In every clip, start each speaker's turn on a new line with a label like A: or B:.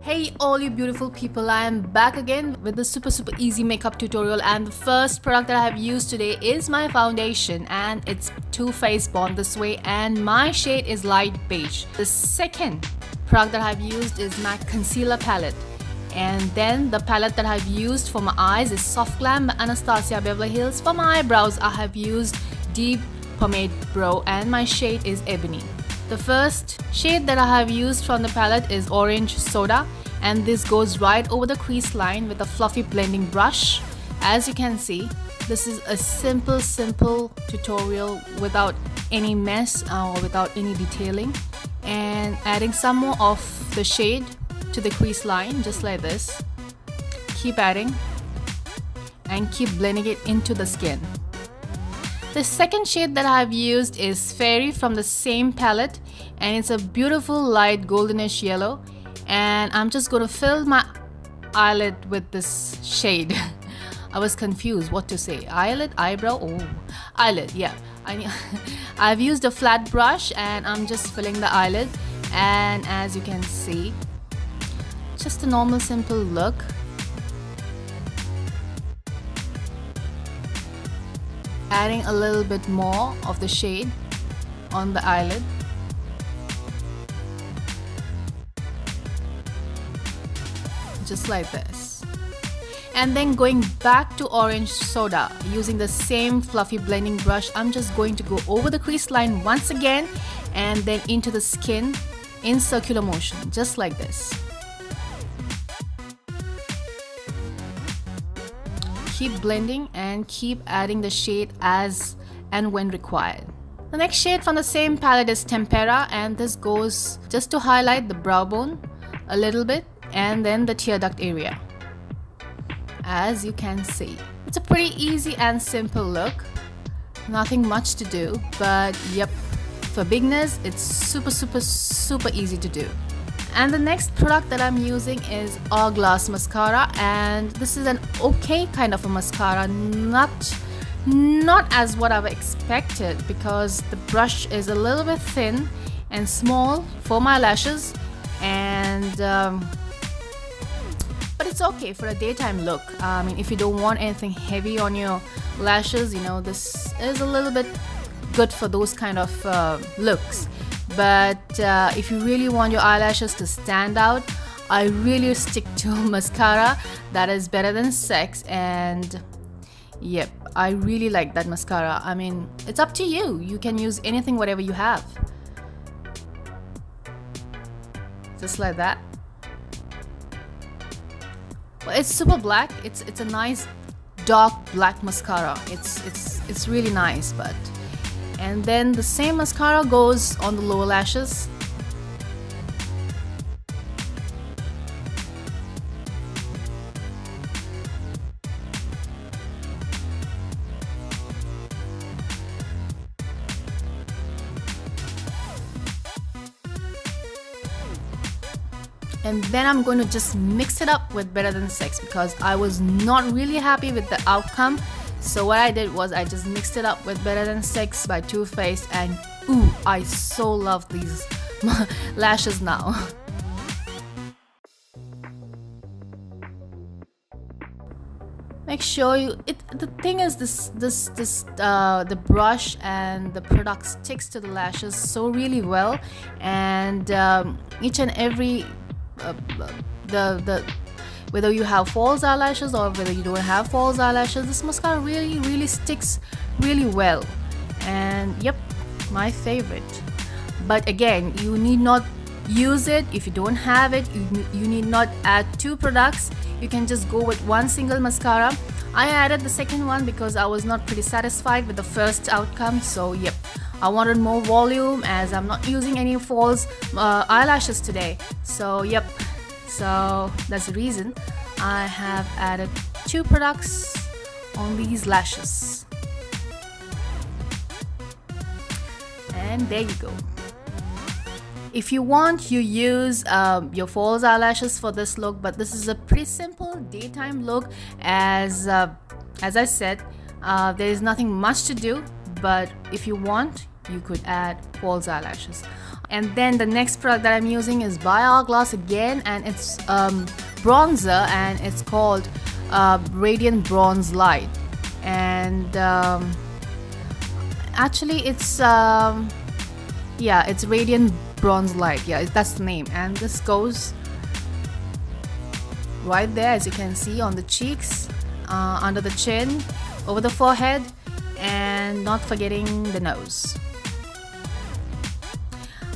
A: Hey all you beautiful people, I am back again with the super easy makeup tutorial, and the first product that I have used today is my foundation, and it's Too Faced Born This Way, and my shade is light beige. The second product that I've used is my concealer palette, and then the palette that I've used for my eyes is Soft Glam by Anastasia Beverly Hills. For my eyebrows I have used Deep Pomade Brow, and my shade is Ebony. The first shade that I have used from the palette is Orange Soda, and this goes right over the crease line with a fluffy blending brush. As you can see, this is a simple tutorial without any mess or without any detailing, and adding some more of the shade to the crease line just like this. Keep adding and keep blending it into the skin. The second shade that I have used is Fairy from the same palette, and it's a beautiful light goldenish yellow, and I'm just going to fill my eyelid with this shade. I was confused what to say, eyelid, eyebrow, oh eyelid, yeah. I've used a flat brush and I'm just filling the eyelid, and as you can see, just a normal simple look. Adding a little bit more of the shade on the eyelid. Just like this. And then going back to Orange Soda, using the same fluffy blending brush, I'm just going to go over the crease line once again and then into the skin in circular motion, just like this. Keep blending and keep adding the shade as and when required. The next shade from the same palette is Tempera, and this goes just to highlight the brow bone a little bit and then the tear duct area. As you can see, it's a pretty easy and simple look. Nothing much to do, but yep, for beginners it's super easy to do. And the next product that I'm using is Hourglass Mascara, and this is an okay kind of a mascara, not as what I've expected, because the brush is a little bit thin and small for my lashes, and but it's okay for a daytime look. I mean, if you don't want anything heavy on your lashes, you know, this is a little bit good for those kind of looks. But if you really want your eyelashes to stand out, I really stick to mascara that is Better Than Sex, and yep, I really like that mascara. I mean, it's up to you. You can use anything, whatever you have. Just like that. Well, it's super black. It's a nice dark black mascara. It's really nice, but. And then the same mascara goes on the lower lashes. And then I'm going to just mix it up with Better Than Sex, because I was not really happy with the outcome. So what I did was I just mixed it up with Better Than Sex by Too Faced, and ooh, I so love these lashes now. Make sure you. The thing is, the brush and the product sticks to the lashes so really well, and each and every whether you have false eyelashes or whether you don't have false eyelashes, this mascara really sticks really well, and yep, my favorite. But again, you need not use it if you don't have it. You need not add two products. You can just go with one single mascara. I added the second one because I was not pretty satisfied with the first outcome, so yep, I wanted more volume as I'm not using any false eyelashes today. So yep, so that's the reason I have added two products on these lashes. And there you go. If you want, you use your false eyelashes for this look, but this is a pretty simple daytime look. As I said, there is nothing much to do, but if you want, you could add false eyelashes. And then the next product that I'm using is by Hourglass again, and it's bronzer, and it's called Radiant Bronze Light. And actually it's it's Radiant Bronze Light. Yeah, that's the name. And this goes right there, as you can see, on the cheeks, under the chin, over the forehead, and not forgetting the nose.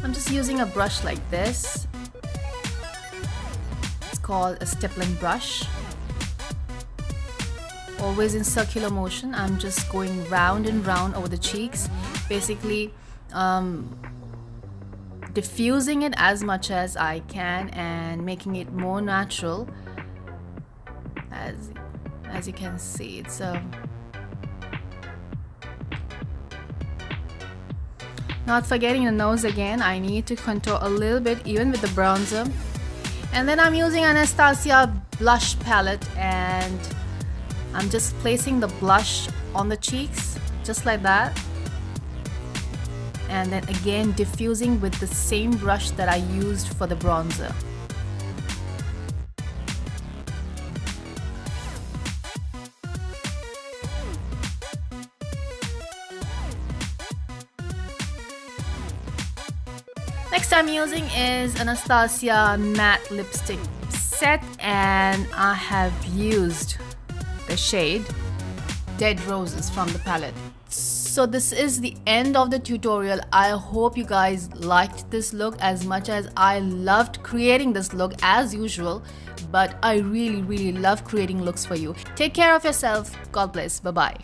A: I'm just using a brush like this. It's called a stippling brush. Always in circular motion. I'm just going round and round over the cheeks, basically diffusing it as much as I can and making it more natural. As you can see, it's not forgetting the nose again. I need to contour a little bit even with the bronzer. And then I'm using Anastasia blush palette, and I'm just placing the blush on the cheeks just like that, and then again diffusing with the same brush that I used for the bronzer. Next I'm using is Anastasia matte lipstick set, and I have used the shade Dead Roses from the palette. So this is the end of the tutorial. I hope you guys liked this look as much as I loved creating this look as usual, but I really love creating looks for you. Take care of yourself. God bless. Bye bye.